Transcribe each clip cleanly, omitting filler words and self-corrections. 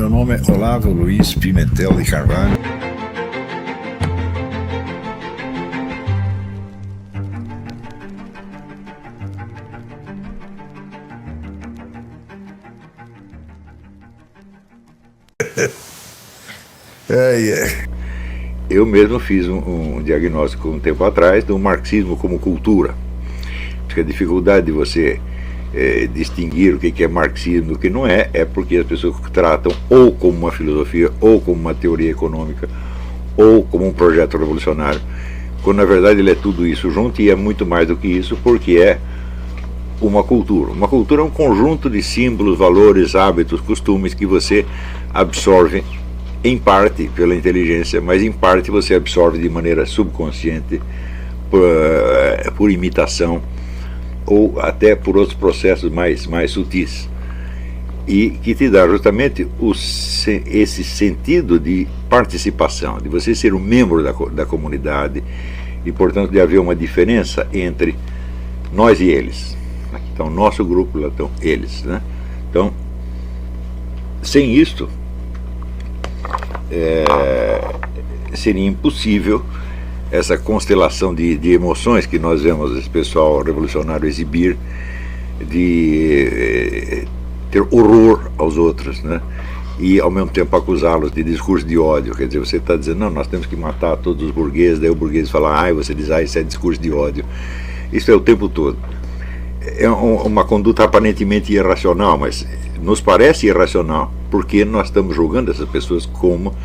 Meu nome é Olavo Luiz Pimentel de Carvalho. Eu mesmo fiz um diagnóstico um tempo atrás do marxismo como cultura. Porque a dificuldade de você distinguir o que é marxismo e o que não é porque as pessoas tratam ou como uma filosofia, ou como uma teoria econômica, ou como um projeto revolucionário, quando na verdade ele é tudo isso junto e é muito mais do que isso, porque é uma cultura. Uma cultura é um conjunto de símbolos, valores, hábitos, costumes que você absorve em parte pela inteligência, mas em parte você absorve de maneira subconsciente, por imitação, ou até por outros processos mais sutis, e que te dá justamente esse sentido de participação, de você ser um membro da comunidade, e portanto de haver uma diferença entre nós e eles. Então, nosso grupo, lá estão eles, né? Então, sem isto, seria impossível essa constelação de emoções que nós vemos esse pessoal revolucionário exibir, de ter horror aos outros, né? E ao mesmo tempo acusá-los de discurso de ódio. Quer dizer, você está dizendo, não, nós temos que matar todos os burgueses, daí o burguês fala, você diz, isso é discurso de ódio. Isso é o tempo todo. É uma conduta aparentemente irracional, mas nos parece irracional porque nós estamos julgando essas pessoas como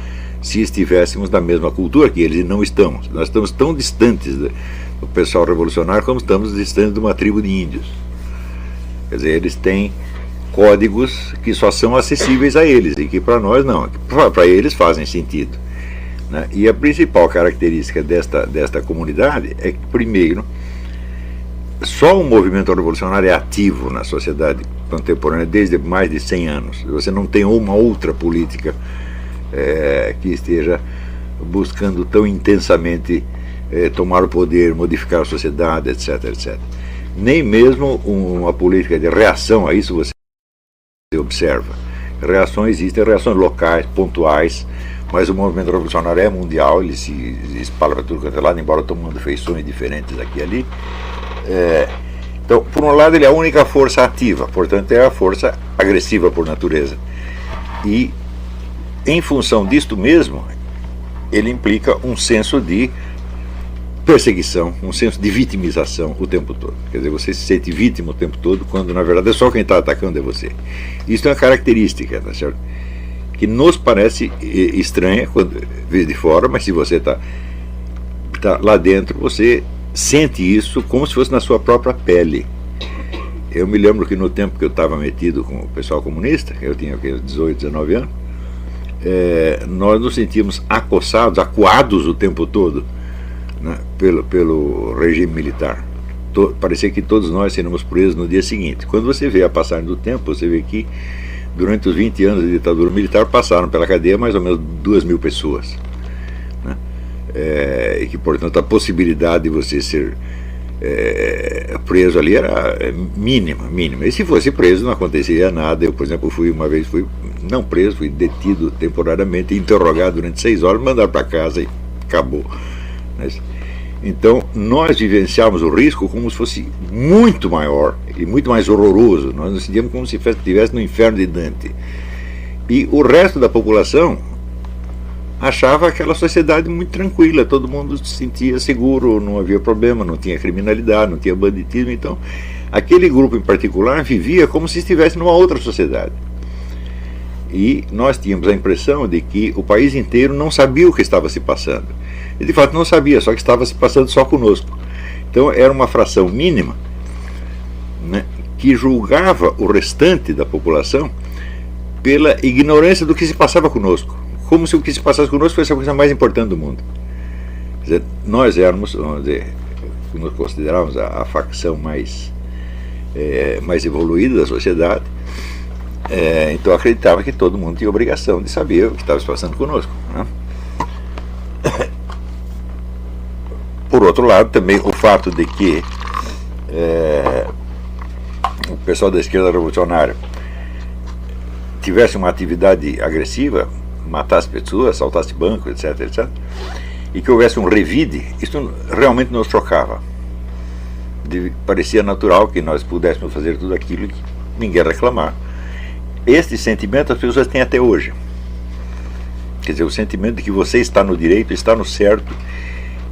se estivéssemos da mesma cultura que eles, e não estamos. Nós estamos tão distantes do pessoal revolucionário como estamos distantes de uma tribo de índios. Quer dizer, eles têm códigos que só são acessíveis a eles e que para nós não, para eles fazem sentido, né? E a principal característica desta comunidade é que, primeiro, só o movimento revolucionário é ativo na sociedade contemporânea desde mais de 100 anos. Você não tem uma outra política que esteja buscando tão intensamente tomar o poder, modificar a sociedade, etc, etc. Nem mesmo uma política de reação a isso você observa. Reações existem, reações locais, pontuais, mas o movimento revolucionário é mundial, ele se espalha para tudo quanto é lado, embora tomando feições diferentes aqui e ali. Então, por um lado, ele é a única força ativa, portanto é a força agressiva por natureza, e em função disto mesmo ele implica um senso de perseguição, um senso de vitimização o tempo todo. Quer dizer, você se sente vítima o tempo todo, quando na verdade é só quem está atacando é você. Isso é uma característica, tá certo? Que nos parece estranha quando vê de fora, mas se você está lá dentro, você sente isso como se fosse na sua própria pele. Eu me lembro que no tempo que eu estava metido com o pessoal comunista, eu tinha 18, 19 anos, nós nos sentíamos acossados, acuados o tempo todo, né, pelo regime militar. Parecia que todos nós seríamos presos no dia seguinte. Quando você vê a passagem do tempo, você vê que durante os 20 anos de ditadura militar passaram pela cadeia mais ou menos 2.000 pessoas, né? E que, portanto, a possibilidade de você ser preso ali era mínima. E se fosse preso não acontecia nada. Eu, por exemplo, uma vez fui não preso, fui detido temporariamente, interrogado durante 6 horas, mandaram para casa e acabou. Então nós vivenciamos o risco como se fosse muito maior e muito mais horroroso. Nós nos sentíamos como se estivesse no inferno de Dante. E o resto da população achava aquela sociedade muito tranquila, todo mundo se sentia seguro, não havia problema, não tinha criminalidade, não tinha banditismo. Então aquele grupo em particular vivia como se estivesse numa outra sociedade. E nós tínhamos a impressão de que o país inteiro não sabia o que estava se passando. E de fato não sabia, só que estava se passando só conosco. Então era uma fração mínima, né, que julgava o restante da população pela ignorância do que se passava conosco, como se o que se passasse conosco fosse a coisa mais importante do mundo. Quer dizer, nós éramos, vamos dizer, nos considerávamos a facção mais evoluída da sociedade. Então acreditava que todo mundo tinha obrigação de saber o que estava se passando conosco, né? Por outro lado, também o fato de que o pessoal da esquerda revolucionária tivesse uma atividade agressiva, matasse pessoas, assaltasse bancos, etc, etc, e que houvesse um revide, isso realmente nos chocava. Parecia natural que nós pudéssemos fazer tudo aquilo e que ninguém reclamar. Este sentimento as pessoas têm até hoje. Quer dizer, o sentimento de que você está no direito, está no certo,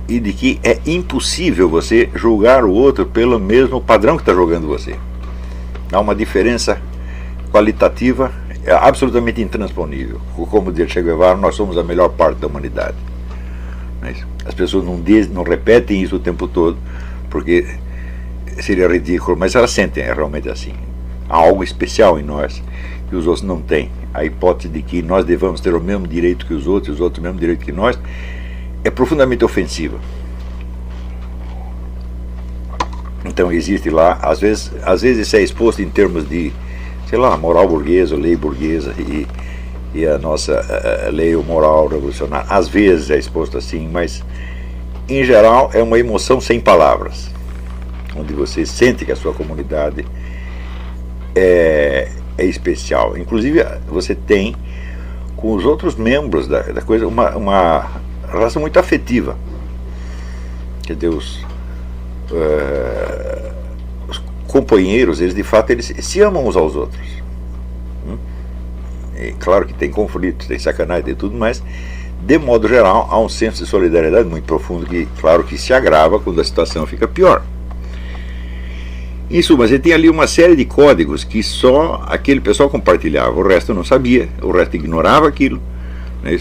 e de que é impossível você julgar o outro pelo mesmo padrão que está julgando você. Há uma diferença qualitativa absolutamente intransponível. Como diz Che Guevara, nós somos a melhor parte da humanidade. As pessoas não repetem isso o tempo todo, porque seria ridículo, mas elas sentem, é realmente assim. Há algo especial em nós que os outros não têm. A hipótese de que nós devamos ter o mesmo direito que os outros o mesmo direito que nós, é profundamente ofensiva. Então existe lá, às vezes isso é exposto em termos de, sei lá, moral burguesa, lei burguesa e a nossa lei ou moral revolucionária. Às vezes é exposto assim, mas em geral é uma emoção sem palavras, onde você sente que a sua comunidade é especial. Inclusive você tem com os outros membros da coisa uma relação muito afetiva. Quer dizer, os companheiros, eles de fato eles se amam uns aos outros. E claro que tem conflitos, tem sacanagem, tem tudo, mas de modo geral há um senso de solidariedade muito profundo que, claro, que se agrava quando a situação fica pior. Isso, mas ele tem ali uma série de códigos que só aquele pessoal compartilhava, o resto não sabia, o resto ignorava aquilo, né?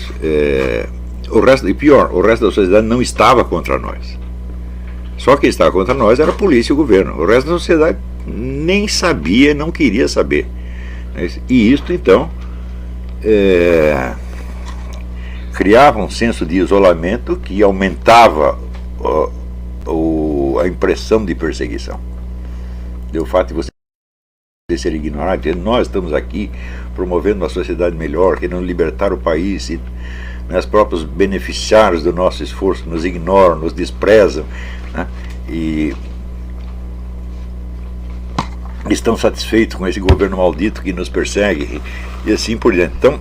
O resto, e pior, o resto da sociedade não estava contra nós. Só quem estava contra nós era a polícia e o governo. O resto da sociedade nem sabia, não queria saber. E isto, então, criava um senso de isolamento que aumentava a impressão de perseguição. O fato de você ser ignorado, dizendo, nós estamos aqui promovendo uma sociedade melhor, querendo libertar o país, e os próprios beneficiários do nosso esforço nos ignoram, nos desprezam, né? E estão satisfeitos com esse governo maldito que nos persegue, e assim por diante. Então,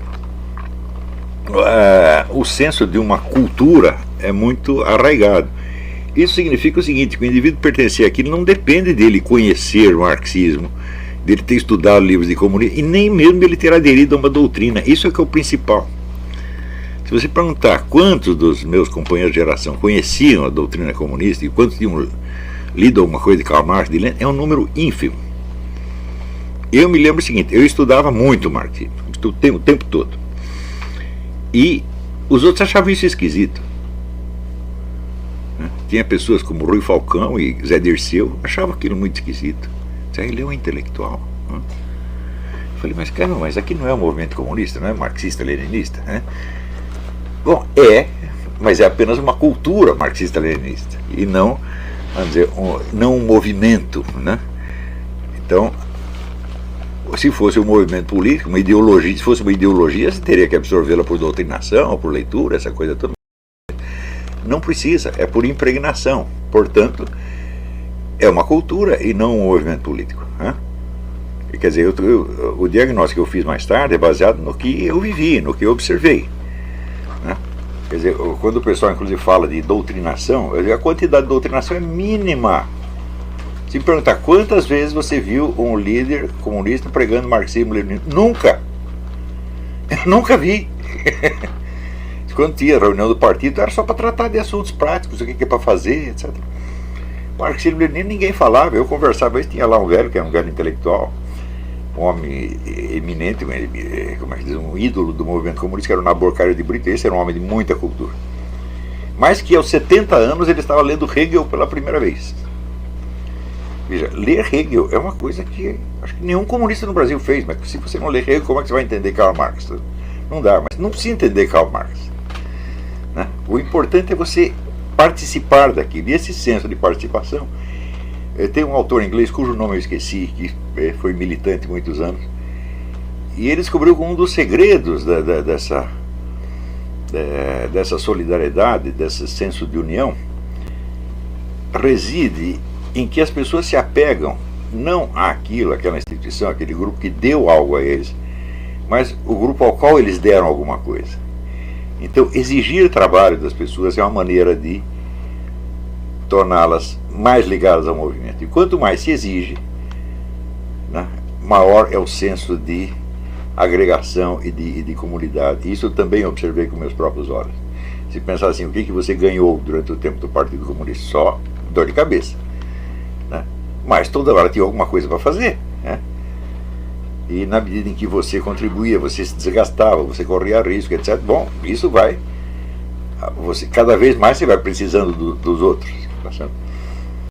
o senso de uma cultura é muito arraigado. Isso significa o seguinte, que o indivíduo pertencer àquilo não depende dele conhecer o marxismo, dele ter estudado livros de comunismo, e nem mesmo dele ter aderido a uma doutrina. Isso é que é o principal. Se você perguntar quantos dos meus companheiros de geração conheciam a doutrina comunista e quantos tinham lido alguma coisa de Karl Marx, de Lenin, é um número ínfimo. Eu me lembro o seguinte, eu estudava muito marxismo, o tempo todo. E os outros achavam isso esquisito. Tinha pessoas como Rui Falcão e Zé Dirceu, achavam aquilo muito esquisito. Ele é um intelectual. Eu falei, mas cara, mas aqui não é um movimento comunista, não é marxista-leninista, né? Bom, mas é apenas uma cultura marxista-leninista e não, vamos dizer, não um movimento, né? Então, se fosse um movimento político, uma ideologia, se fosse uma ideologia, você teria que absorvê-la por doutrinação, por leitura, essa coisa toda. Não precisa, é por impregnação. Portanto, é uma cultura e não um movimento político, né? Quer dizer, o diagnóstico que eu fiz mais tarde é baseado no que eu vivi, no que eu observei, né? Quer dizer, quando o pessoal inclusive fala de doutrinação, a quantidade de doutrinação é mínima. Se me perguntar quantas vezes você viu um líder comunista pregando marxismo-leninismo, nunca! Eu nunca vi. Quando tinha reunião do partido, era só para tratar de assuntos práticos, o que é para fazer, etc. Marxismo-leninismo ninguém falava, eu conversava, mas tinha lá um velho, que era um velho intelectual, um homem eminente, como é que diz, um ídolo do movimento comunista, que era o Nabor Caio de Brito. Esse era um homem de muita cultura. Mas que aos 70 anos ele estava lendo Hegel pela primeira vez. Veja, ler Hegel é uma coisa que acho que nenhum comunista no Brasil fez, mas se você não ler Hegel, como é que você vai entender Karl Marx? Não dá, mas não precisa entender Karl Marx, né? O importante é você participar daquilo, e esse senso de participação. Tem um autor inglês cujo nome eu esqueci, que foi militante muitos anos, e ele descobriu que um dos segredos dessa solidariedade, desse senso de união, reside em que as pessoas se apegam não àquilo, àquela instituição, aquele grupo que deu algo a eles, mas o grupo ao qual eles deram alguma coisa. Então, exigir trabalho das pessoas é uma maneira de torná-las mais ligadas ao movimento. E quanto mais se exige, né, maior é o senso de agregação e de comunidade. Isso eu também observei com meus próprios olhos. Se pensar assim, o que você ganhou durante o tempo do Partido Comunista? Só dor de cabeça, né? Mas toda hora tinha alguma coisa para fazer, né? E na medida em que você contribuía, você se desgastava, você corria risco, etc. Bom, isso vai, cada vez mais você vai precisando dos outros, tá certo?